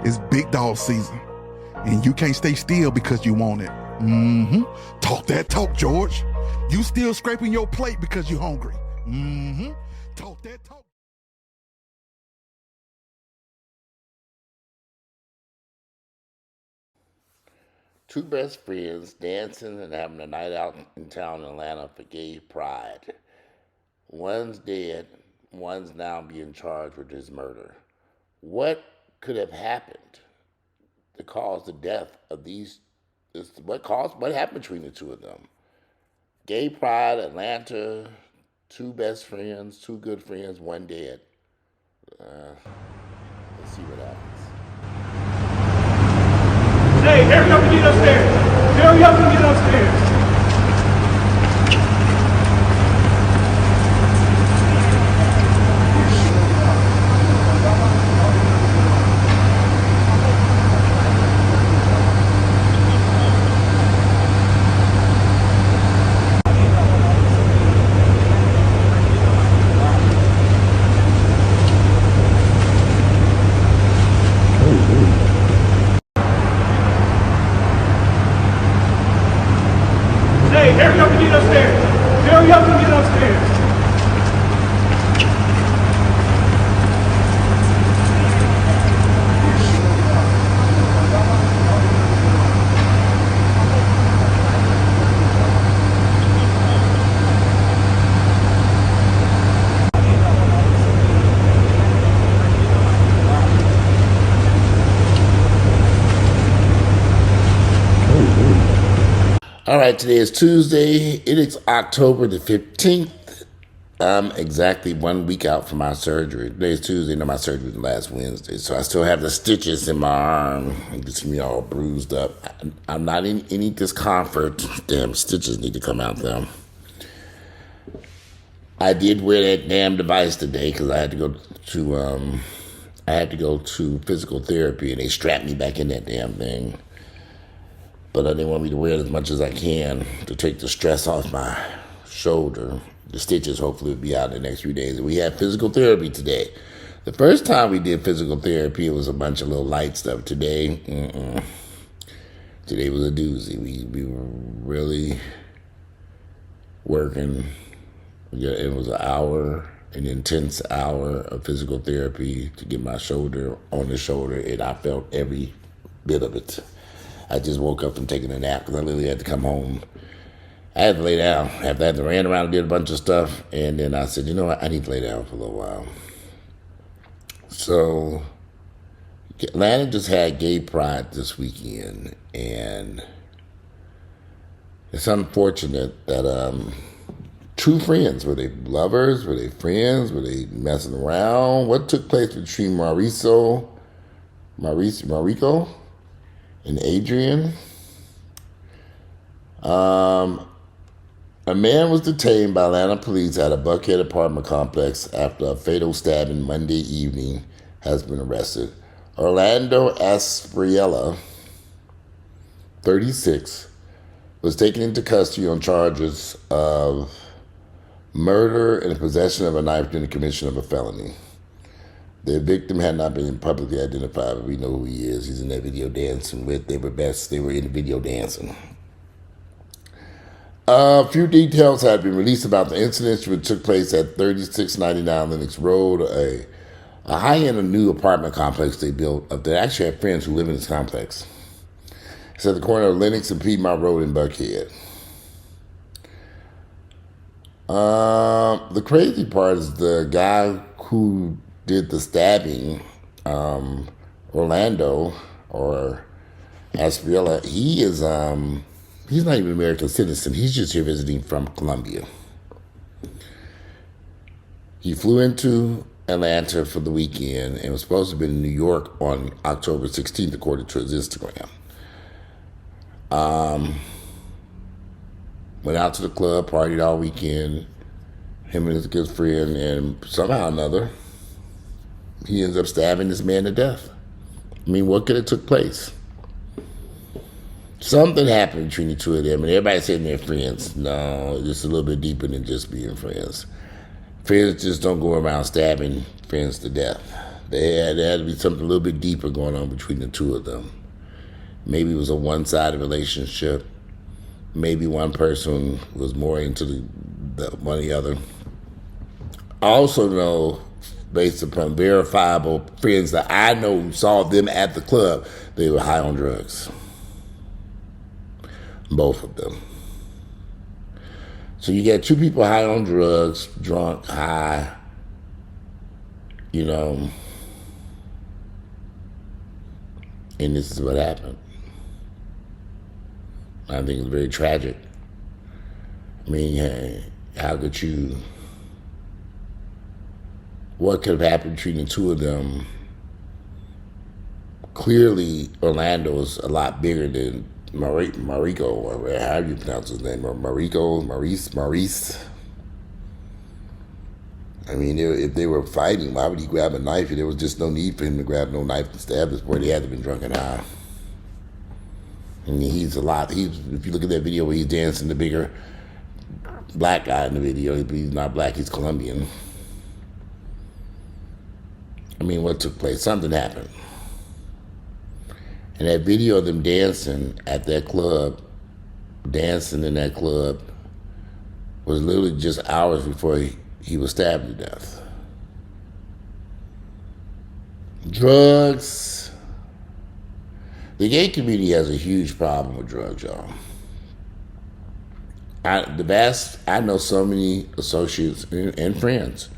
It's big dog season, and you can't stay still because you want it. Talk that talk, George. You still scraping your plate because you're hungry. Talk that talk. Two best friends dancing and having a night out in town in Atlanta for gay pride. One's dead, one's now being charged with his murder. What could have happened to cause the death of these? What happened between the two of them? Gay pride, Atlanta, two best friends, two good friends, one dead. Let's see what happens. Hey, hurry up and get upstairs. Hurry up and get upstairs. Hey, hurry up and get upstairs. Hurry up and get upstairs. All right, today is Tuesday. It is October the 15th. I'm exactly 1 week out from my surgery. Today is Tuesday, no, my surgery was last Wednesday, so I still have the stitches in my arm. You can see me all bruised up. I'm not in any discomfort. Damn, stitches need to come out, though. I did wear that damn device today because I had to go to physical therapy, and they strapped me back in that damn thing. But they want me to wear it as much as I can to take the stress off my shoulder. The stitches hopefully will be out in the next few days. We had physical therapy today. The first time we did physical therapy, it was a bunch of little light stuff. Today was a doozy. We were really working. It was an intense hour of physical therapy to get my shoulder on the shoulder, and I felt every bit of it. I just woke up from taking a nap because I literally had to come home. I had to lay down. After I had to ran around and did a bunch of stuff, and then I said, you know what, I need to lay down for a little while. So Atlanta just had gay pride this weekend, and it's unfortunate that two friends, were they lovers, were they friends, were they messing around? What took place between Mariko and Adrian? A man was detained by Atlanta police at a Buckhead apartment complex after a fatal stabbing Monday evening has been arrested. Orlando Aspriella, 36, was taken into custody on charges of murder and possession of a knife during the commission of a felony. The victim had not been publicly identified, but we know who he is. He's in that video dancing with. They were in the video dancing. A few details had been released about the incident, which took place at 3699 Lenox Road, a high-end new apartment complex they built. They actually have friends who live in this complex. It's at the corner of Lenox and Piedmont Road in Buckhead. The crazy part is the guy who did the stabbing, Orlando, or Aspriella, he's not even an American citizen. He's just here visiting from Colombia. He flew into Atlanta for the weekend and was supposed to be in New York on October 16th, according to his Instagram. Went out to the club, partied all weekend, him and his good friend, and somehow or another, he ends up stabbing this man to death. I mean, what could have took place? Something happened between the two of them, and everybody's saying they're friends. No, it's a little bit deeper than just being friends. Friends just don't go around stabbing friends to death. There had to be something a little bit deeper going on between the two of them. Maybe it was a one-sided relationship. Maybe one person was more into the one or the other. I also know, based upon verifiable friends that I know who saw them at the club, they were high on drugs. Both of them. So you get two people high on drugs, drunk, high, you know, and this is what happened. I think it's very tragic. I mean, how could you, what could have happened between the two of them? Clearly, Orlando is a lot bigger than Marico, or how do you pronounce his name? Maurice. I mean, if they were fighting, why would he grab a knife? There was just no need for him to grab no knife and stab this boy. They had to have been drunk and high. I mean, if you look at that video where he's dancing, the bigger black guy in the video, he's not black, he's Colombian. I mean, what took place? Something happened. And that video of them dancing at that club, dancing in that club, was literally just hours before he was stabbed to death. Drugs. The gay community has a huge problem with drugs, y'all. I know so many associates and friends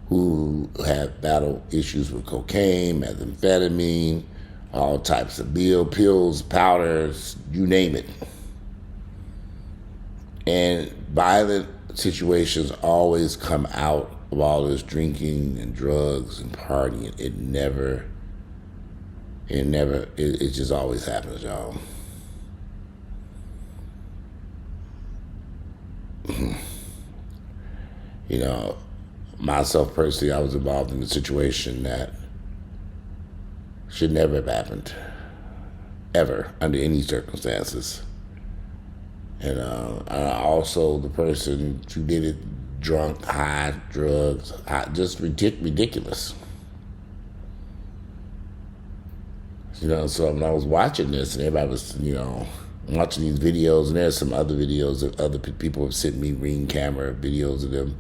who have battled issues with cocaine, methamphetamine, all types of pills, powders, you name it. And violent situations always come out of all this drinking and drugs and partying. It just always happens, y'all. You know, myself personally, I was involved in a situation that should never have happened, ever, under any circumstances. And also the person who did it, drunk, high, drugs, just ridiculous. You know, so when I was watching this and everybody was, you know, watching these videos, and there's some other videos that other people have sent me, Ring camera videos of them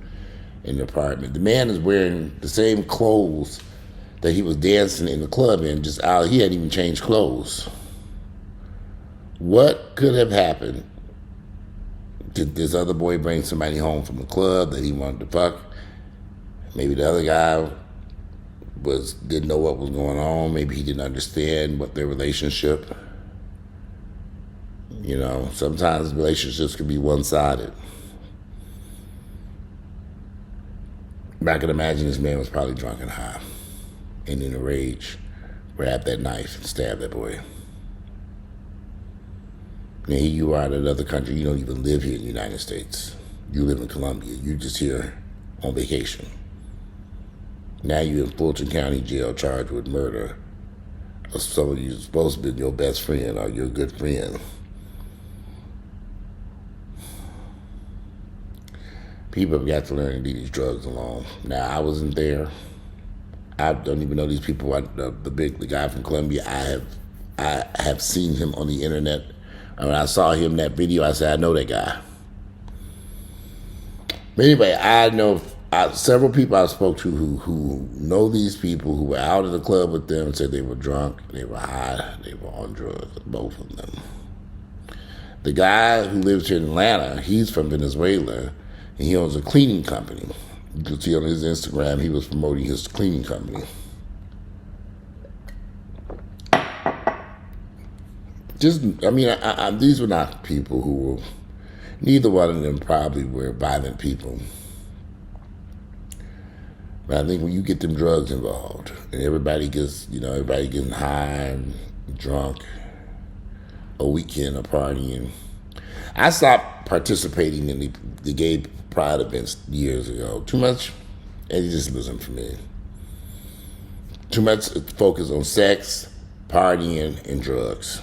in the apartment. The man is wearing the same clothes that he was dancing in the club in, just out. He hadn't even changed clothes. What could have happened? Did this other boy bring somebody home from the club that he wanted to fuck? Maybe the other guy didn't know what was going on. Maybe he didn't understand what their relationship. You know, sometimes relationships can be one-sided. I can imagine this man was probably drunk and high, and in a rage, grabbed that knife and stabbed that boy. Now here you are in another country. You don't even live here in the United States. You live in Colombia. You're just here on vacation. Now you're in Fulton County Jail charged with murder of somebody who's supposed to be your best friend or your good friend. People have got to learn to leave these drugs alone. Now, I wasn't there. I don't even know these people. The guy from Colombia, I have seen him on the internet. When I saw him in that video, I said, I know that guy. But anyway, I know several people I spoke to who know these people, who were out of the club with them, said they were drunk, they were high, they were on drugs, both of them. The guy who lives here in Atlanta, he's from Venezuela, and he owns a cleaning company. You can see on his Instagram, he was promoting his cleaning company. These were not people who were, neither one of them probably were violent people. But I think when you get them drugs involved, and everybody getting high and drunk, a weekend of partying. I stopped participating in the gay pride events years ago. Too much, it just wasn't for me. Too much focus on sex, partying, and drugs.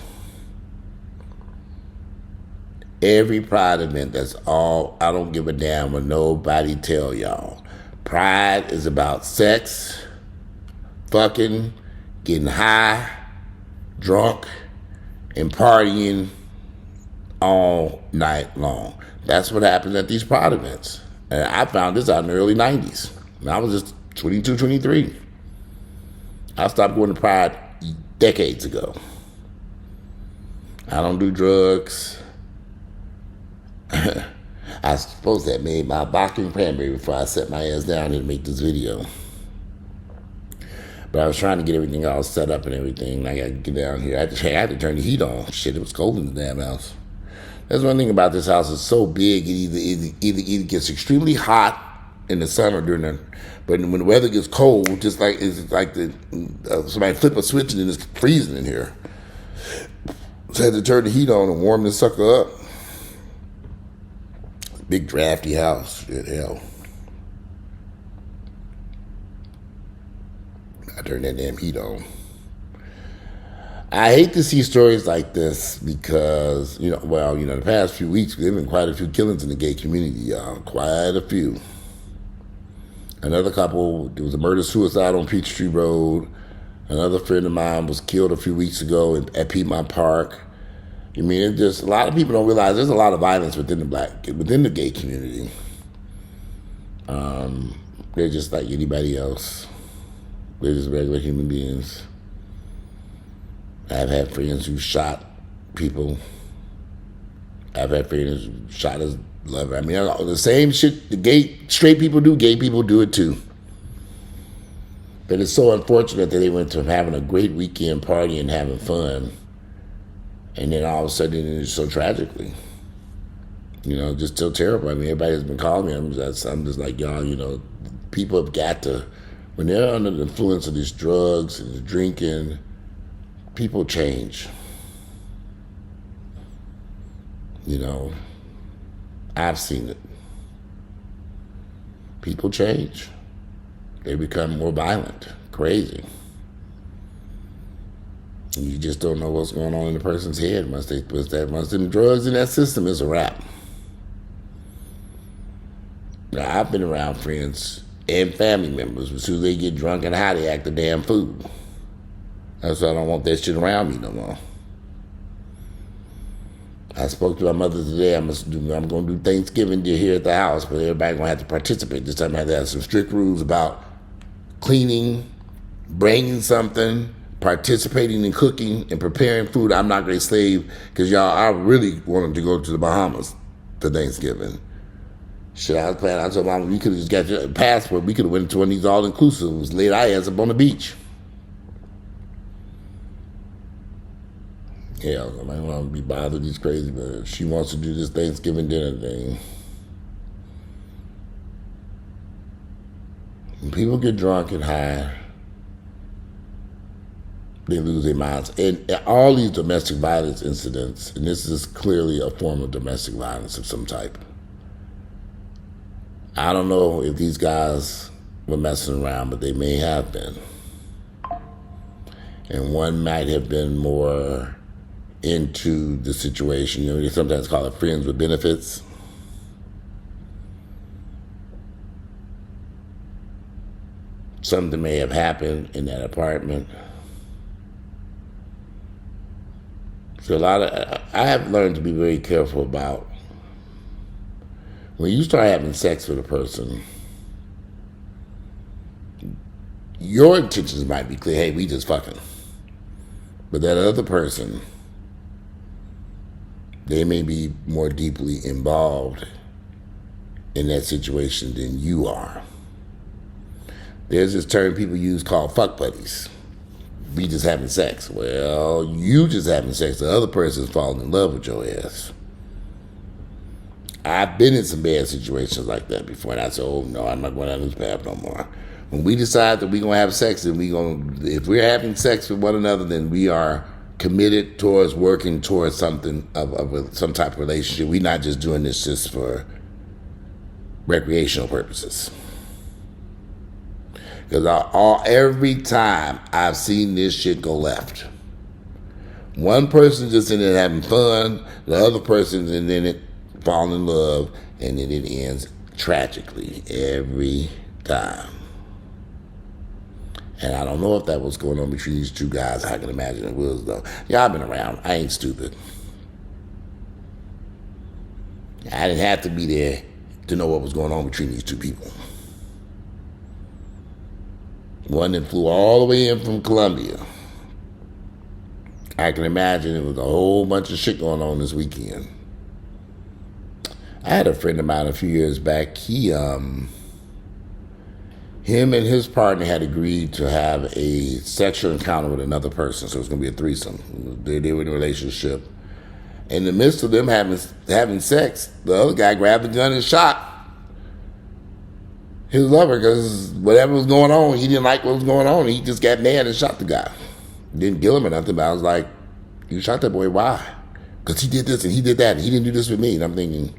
Every pride event, that's all. I don't give a damn what nobody tell y'all. Pride is about sex, fucking, getting high, drunk, and partying all night long. That's what happens at these Pride events. And I found this out in the early 90s. And I was just 22, 23. I stopped going to Pride decades ago. I don't do drugs. I suppose that made my vodka and cranberry before I set my ass down and make this video. But I was trying to get everything all set up and everything. I got to get down here. I had to turn the heat on. Shit, it was cold in the damn house. That's one thing about this house. It's so big. It either gets extremely hot in the summer but when the weather gets cold, just like it's like somebody flip a switch and it's freezing in here. So I had to turn the heat on and warm this sucker up. Big drafty house. Shit, hell. I turned that damn heat on. I hate to see stories like this because, the past few weeks, there have been quite a few killings in the gay community, y'all. Quite a few. Another couple, there was a murder-suicide on Peachtree Road. Another friend of mine was killed a few weeks ago at Piedmont Park. I mean, a lot of people don't realize there's a lot of violence within the gay community. They're just like anybody else. They're just regular human beings. I've had friends who shot people. I've had friends who shot his lover. I mean, the same shit straight people do, gay people do it too. But it's so unfortunate that they went from having a great weekend party and having fun, and then all of a sudden it's so tragically. Just so terrible. I mean, everybody has been calling me. I'm just like, y'all, people have got to, when they're under the influence of these drugs and the drinking, people change. I've seen it. People change. They become more violent, crazy. And you just don't know what's going on in the person's head. Once them drugs in that system, it's a wrap. Now, I've been around friends and family members, as soon as they get drunk and high, they act a damn fool. That's why I don't want that shit around me no more. I spoke to my mother today. I'm going to do Thanksgiving here at the house, but everybody's going to have to participate. This time I have to have some strict rules about cleaning, bringing something, participating in cooking, and preparing food. I'm not going to slave, because I really wanted to go to the Bahamas for Thanksgiving. Shit, I was planning. I told Mom, we could have just got your passport. We could have went to one of these all-inclusives, laid our ass up on the beach. Yeah, I might want to be bothered these crazy, but she wants to do this Thanksgiving dinner thing. When people get drunk and high, they lose their minds. And all these domestic violence incidents, and this is clearly a form of domestic violence of some type. I don't know if these guys were messing around, but they may have been. And one might have been more into the situation. They sometimes call it friends with benefits. Something may have happened in that apartment. So I have learned to be very careful about when you start having sex with a person, your intentions might be clear, hey, we just fucking. But that other person, they may be more deeply involved in that situation than you are. There's this term people use called fuck buddies. We just having sex. Well, you just having sex. The other person's falling in love with your ass. I've been in some bad situations like that before, and I said, oh, no, I'm not going down this path no more. When we decide that we're going to have sex, and if we're having sex with one another, then we are committed towards working towards something of some type of relationship. We're not just doing this just for recreational purposes. Because every time I've seen this shit go left, one person just in it having fun, the other person's in it falling in love, and then it ends tragically every time. And I don't know if that was going on between these two guys. I can imagine it was, though. Yeah, I've been around. I ain't stupid. I didn't have to be there to know what was going on between these two people. One that flew all the way in from Colombia. I can imagine it was a whole bunch of shit going on this weekend. I had a friend of mine a few years back. Him and his partner had agreed to have a sexual encounter with another person, so it was going to be a threesome. They were in a relationship. In the midst of them having sex, the other guy grabbed the gun and shot his lover because whatever was going on, he didn't like what was going on. He just got mad and shot the guy. Didn't kill him or nothing, but I was like, you shot that boy, why? Because he did this and he did that, and he didn't do this with me. And I'm thinking,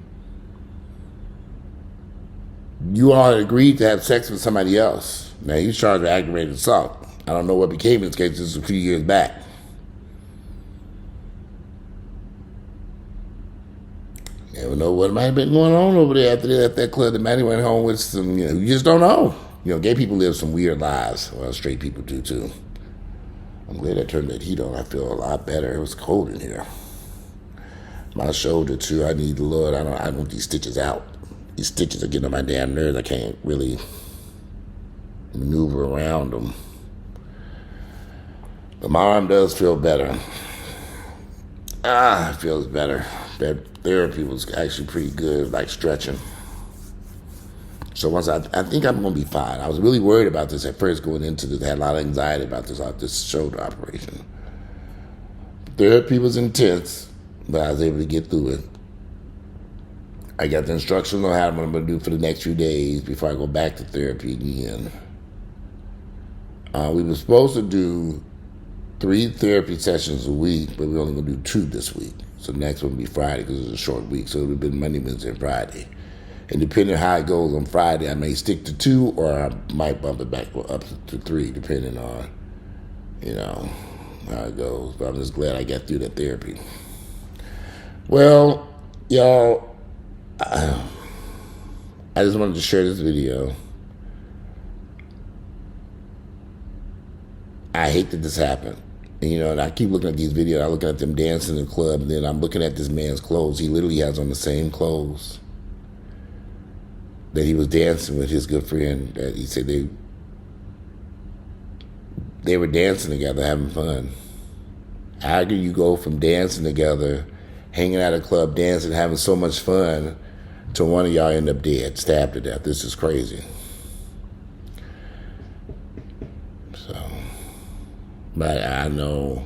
you all had agreed to have sex with somebody else. Now, he's charged with aggravated assault. I don't know what became of this case. This was a few years back. Never know what might have been going on over there after they left that club. They might have went home with some, you just don't know. Gay people live some weird lives. Well, straight people do too. I'm glad I turned that heat on. I feel a lot better. It was cold in here. My shoulder too. I need the Lord. I want these stitches out. These stitches are getting on my damn nerves. I can't really maneuver around them. But my arm does feel better. It feels better. That therapy was actually pretty good, like stretching. So once I think I'm going to be fine. I was really worried about this at first going into this. I had a lot of anxiety about this shoulder operation. Therapy was intense, but I was able to get through it. I got the instructions on what I'm going to do for the next few days before I go back to therapy again. We were supposed to do 3 therapy sessions a week, but we're only going to do 2 this week. So the next one will be Friday because it's a short week. So it would have been Monday, Wednesday, and Friday. And depending on how it goes on Friday, I may stick to 2 or I might bump it back up to 3, depending on, how it goes. But I'm just glad I got through that therapy. Well, y'all, I just wanted to share this video. I hate that this happened. And I keep looking at these videos. I'm looking at them dancing in the club, and then I'm looking at this man's clothes. He literally has on the same clothes that he was dancing with his good friend. That he said they were dancing together, having fun. How can you go from dancing together, hanging out at a club, dancing, having so much fun, to one of y'all end up dead, stabbed to death? This is crazy. But I know,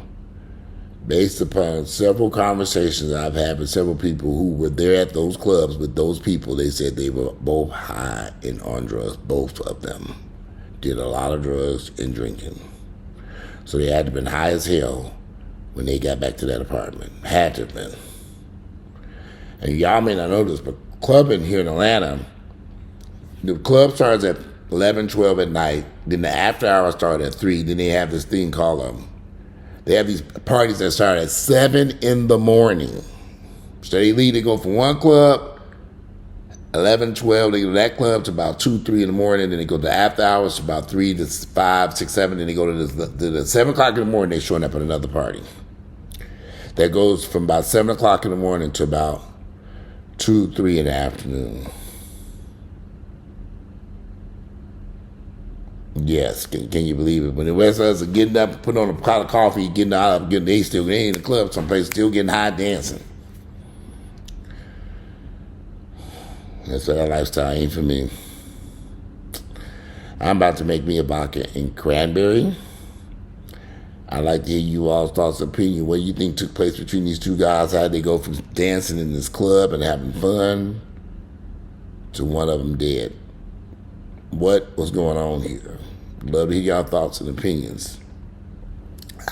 based upon several conversations I've had with several people who were there at those clubs with those people, they said they were both high and on drugs. Both of them did a lot of drugs and drinking. So they had to have been high as hell when they got back to that apartment. Had to have been. And y'all may not know this, but clubbing here in Atlanta, the club starts at 11, 12 at night. Then the after hours start at 3. Then they have this thing called they have these parties that start at 7 in the morning. So they leave, they go from one club, 11, 12, they go to that club to about 2, 3 in the morning. Then they go to after hours to about 3 to 5, 6, 7. Then they go to the 7 o'clock in the morning, they're showing up at another party. That goes from about 7 o'clock in the morning to about 2, 3 in the afternoon. Yes, can you believe it? When the rest of us are getting up, putting on a pot of coffee, getting out, they in the club someplace, still getting high dancing. That's that lifestyle ain't for me. I'm about to make me a vodka and cranberry. I'd like to hear you all's thoughts and opinion. What do you think took place between these two guys? How did they go from dancing in this club and having fun to one of them dead? What was going on here? Love to hear y'all thoughts and opinions.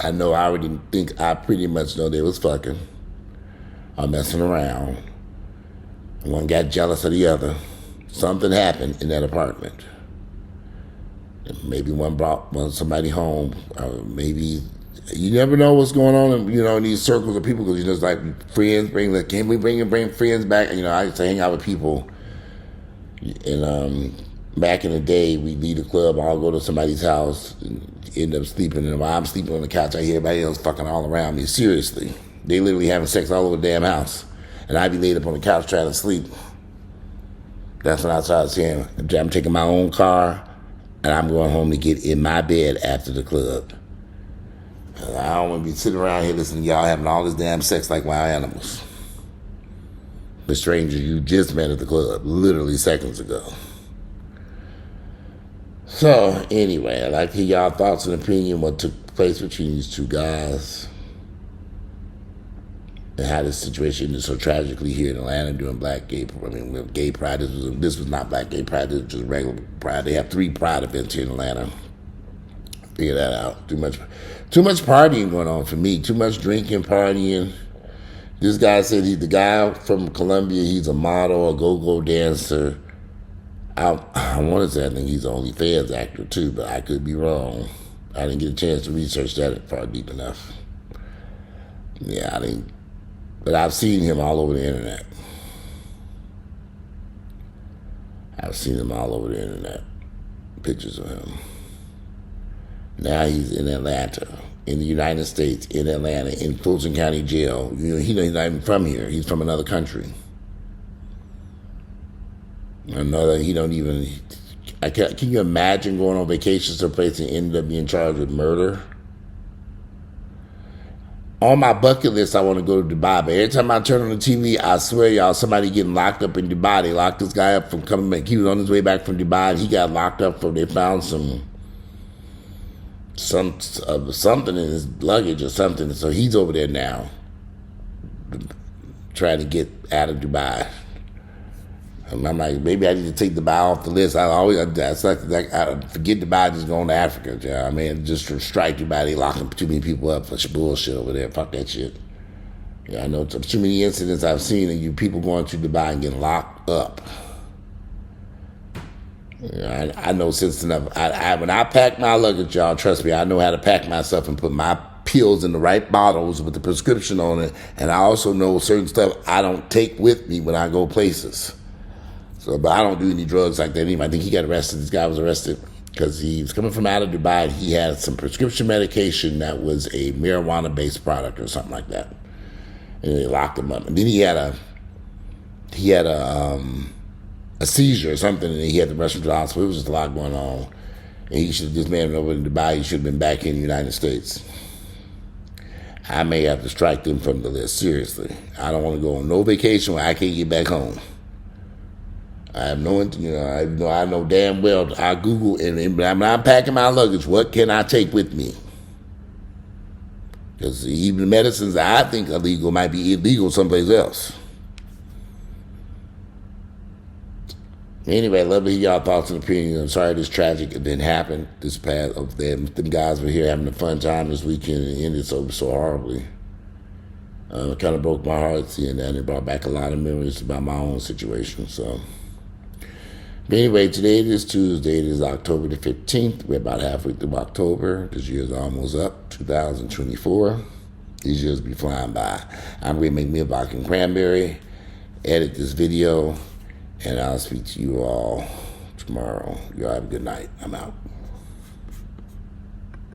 I know I already think I pretty much know they was fucking or messing around. One got jealous of the other. Something happened in that apartment. Maybe one brought somebody home. Maybe you never know what's going on in these circles of people, because it's like friends can we bring friends back? I used to hang out with people and back in the day, we'd leave the club, I'll go to somebody's house, and end up sleeping. And while I'm sleeping on the couch, I hear everybody else fucking all around me. Seriously. They literally having sex all over the damn house. And I'd be laid up on the couch trying to sleep. That's when I started saying, I'm taking my own car, and I'm going home to get in my bed after the club. I don't want to be sitting around here listening to y'all having all this damn sex like wild animals. The stranger you just met at the club, literally seconds ago. So, anyway, I'd like to hear y'all thoughts and opinion what took place between these two guys and how this situation is so tragically here in Atlanta during gay pride. This was not black gay pride, this was just regular pride. They have 3 pride events here in Atlanta. Figure that out. Too much partying going on for me. Too much drinking, partying. This guy said he's the guy from Colombia. He's a model, a go-go dancer. I want to say I think he's an OnlyFans actor too, but I could be wrong. I didn't get a chance to research that far deep enough. Yeah, I didn't. But I've seen him all over the internet. Pictures of him. Now he's in Atlanta, in the United States, in Atlanta, in Fulton County Jail. You know, he's not even from here. He's from another country. Can you imagine going on vacation someplace and ended up being charged with murder? On my bucket list, I want to go to Dubai, but every time I turn on the TV, I swear, y'all, somebody getting locked up in Dubai. They locked this guy up from coming back. He was on his way back from Dubai, and he got locked up they found something in his luggage or something. So he's over there now, trying to get out of Dubai. And I'm like, maybe I need to take Dubai off the list. I forget Dubai, just going to Africa. You know what I mean, just to strike Dubai, they locking too many people up for bullshit over there. Fuck that shit. Yeah, I know too many incidents I've seen of you people going to Dubai and getting locked up. Yeah, I know sense enough. When I pack my luggage, y'all, trust me, I know how to pack myself and put my pills in the right bottles with the prescription on it. And I also know certain stuff I don't take with me when I go places. So, but I don't do any drugs like that anymore. I think he got arrested. This guy was arrested because he was coming from out of Dubai. And he had some prescription medication that was a marijuana-based product or something like that. And they locked him up. And then he had a seizure or something, and he had to rush him to the hospital. It was just a lot going on. And this man over in Dubai, he should have been back in the United States. I may have to strike them from the list, seriously. I don't want to go on no vacation where I can't get back home. I have no, I know damn well, I Google, and when I'm packing my luggage, what can I take with me? Because even the medicines that I think are legal might be illegal someplace else. Anyway, I'd love to hear y'all thoughts and opinions. I'm sorry this tragic event happened. Them guys were here having a fun time this weekend and it ended so horribly. It kind of broke my heart seeing that, and it brought back a lot of memories about my own situation. So, but anyway, today it is Tuesday. It is October the 15th. We're about halfway through October. This year's almost up, 2024. These years be flying by. I'm going to make me a vodka and cranberry, edit this video, and I'll speak to you all tomorrow. You all have a good night. I'm out.